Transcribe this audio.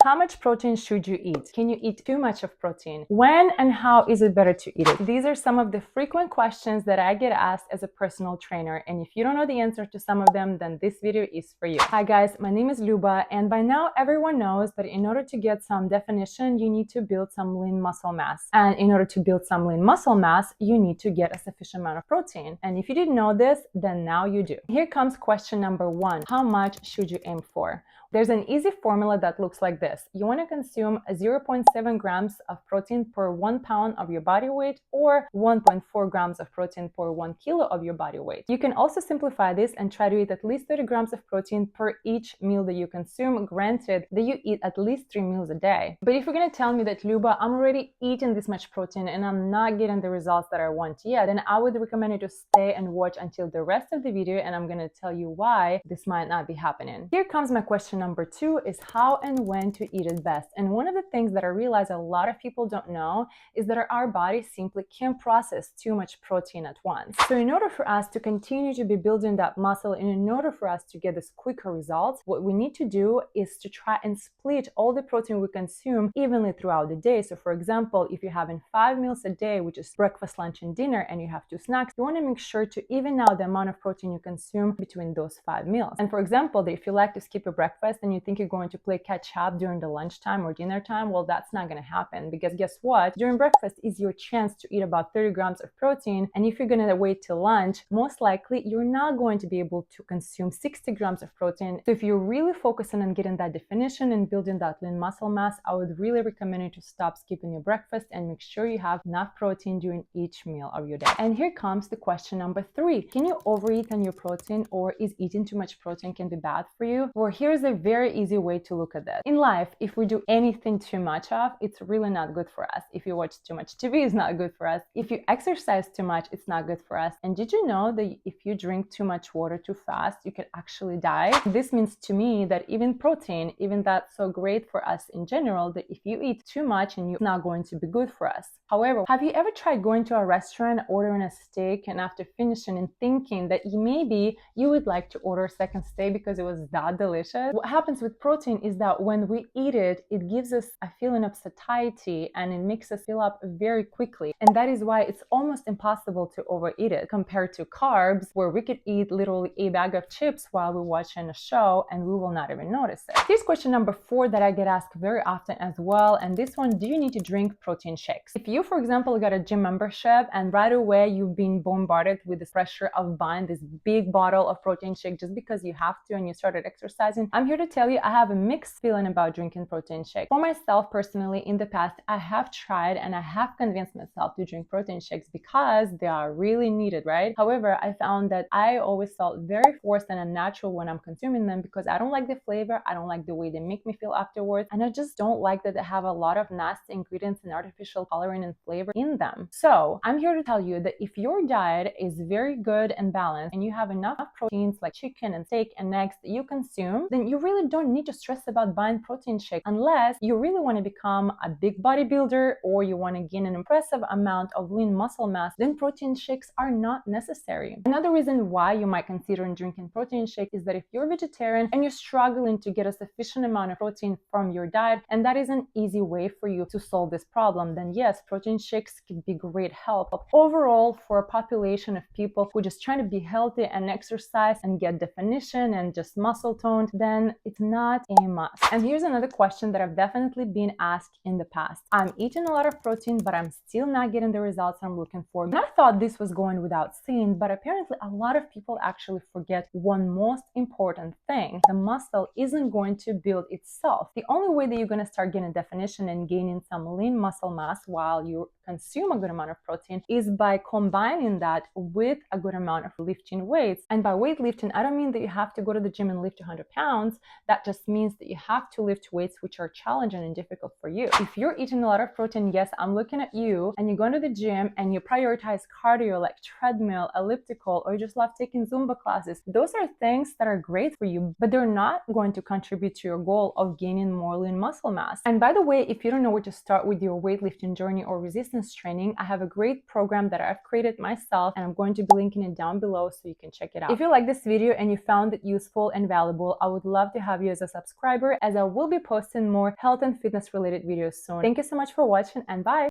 How much protein should you eat? Can you eat too much of protein? When and how is it better to eat it? These are some of the frequent questions that I get asked as a personal trainer, and if you don't know the answer to some of them, then this video is for you. Hi guys, my name is Luba, and by now everyone knows that in order to get some definition, you need to build some lean muscle mass. And in order to build some lean muscle mass, you need to get a sufficient amount of protein. And if you didn't know this, then now you do. Here comes question number one. How much should you aim for? There's an easy formula that looks like this. You want to consume 0.7 grams of protein per 1 pound of your body weight, or 1.4 grams of protein per 1 kilo of your body weight. You can also simplify this and try to eat at least 30 grams of protein per each meal that you consume, granted that you eat at least 3 meals a day. But if you're going to tell me that, Luba, I'm already eating this much protein and I'm not getting the results that I want yet, then I would recommend you to stay and watch until the rest of the video, and I'm going to tell you why this might not be happening. Here comes my question number two, is how and when to eat it best. And one of the things that I realize a lot of people don't know is that our body simply can't process too much protein at once. So in order for us to continue to be building that muscle, and in order for us to get this quicker results, what we need to do is to try and split all the protein we consume evenly throughout the day. So for example, if you're having 5 meals a day, which is breakfast, lunch, and dinner, and you have 2 snacks, you want to make sure to even out the amount of protein you consume between those 5 meals. And for example, that if you like to skip your breakfast and you think you're going to play catch up during the lunchtime or dinner time, well, that's not going to happen, because guess what? During breakfast is your chance to eat about 30 grams of protein, and if you're going to wait till lunch, most likely you're not going to be able to consume 60 grams of protein. So if you're really focusing on getting that definition and building that lean muscle mass, I would really recommend you to stop skipping your breakfast and make sure you have enough protein during each meal of your day. And here comes the question number three. Can you overeat on your protein, or is eating too much protein can be bad for you? Well, here's a very easy way to look at this. In life, if we do anything too much of, it's really not good for us. If you watch too much TV, it's not good for us. If you exercise too much, it's not good for us. And did you know that if you drink too much water too fast, you can actually die? This means to me that even protein, even that's so great for us in general, that if you eat too much and it's not going to be good for us. However, have you ever tried going to a restaurant, ordering a steak, and after finishing and thinking that maybe you would like to order a second steak because it was that delicious? What happens with protein is that when we eat it, it gives us a feeling of satiety and it makes us fill up very quickly. And that is why it's almost impossible to overeat it compared to carbs, where we could eat literally a bag of chips while we're watching a show and we will not even notice it. Here's question number four that I get asked very often as well. And this one, do you need to drink protein shakes? If you, for example, got a gym membership and right away you've been bombarded with the pressure of buying this big bottle of protein shake just because you have to and you started exercising, I'm here to tell you I have a mixed feeling about drinking protein shake. For myself personally, in the past, I have tried and I have convinced myself to drink protein shakes because they are really needed, right? However, I found that I always felt very forced and unnatural when I'm consuming them because I don't like the flavor, I don't like the way they make me feel afterwards, and I just don't like that they have a lot of nasty ingredients and artificial coloring and flavor in them. So I'm here to tell you that if your diet is very good and balanced and you have enough proteins like chicken and steak and eggs that you consume, then you really don't need to stress about buying protein shake unless you really want to become a big bodybuilder or you want to gain an impressive amount of lean muscle mass. Then protein shakes are not necessary. Another reason why you might consider drinking protein shake is that if you're vegetarian and you're struggling to get a sufficient amount of protein from your diet, and that is an easy way for you to solve this problem, then yes, protein shakes can be great help. But overall, for a population of people who are just trying to be healthy and exercise and get definition and just muscle toned, then it's not a must. And here's another question that I've definitely been asked in the past. I'm eating a lot of protein, but I'm still not getting the results I'm looking for. And I thought this was going without saying, but apparently a lot of people actually forget one most important thing. The muscle isn't going to build itself. The only way that you're going to start getting definition and gaining some lean muscle mass while you consume a good amount of protein is by combining that with a good amount of lifting weights. And by weightlifting, I don't mean that you have to go to the gym and lift 100 pounds. That just means that you have to lift weights which are challenging and difficult for you. If you're eating a lot of protein, yes, I'm looking at you, and you go to the gym and you prioritize cardio like treadmill, elliptical, or you just love taking Zumba classes, those are things that are great for you, but they're not going to contribute to your goal of gaining more lean muscle mass. And by the way, if you don't know where to start with your weightlifting journey or resistance training, I have a great program that I've created myself, and I'm going to be linking it down below so you can check it out. If you like this video and you found it useful and valuable, I would love to have you as a subscriber, as I will be posting more health and fitness related videos soon. Thank you so much for watching, and bye.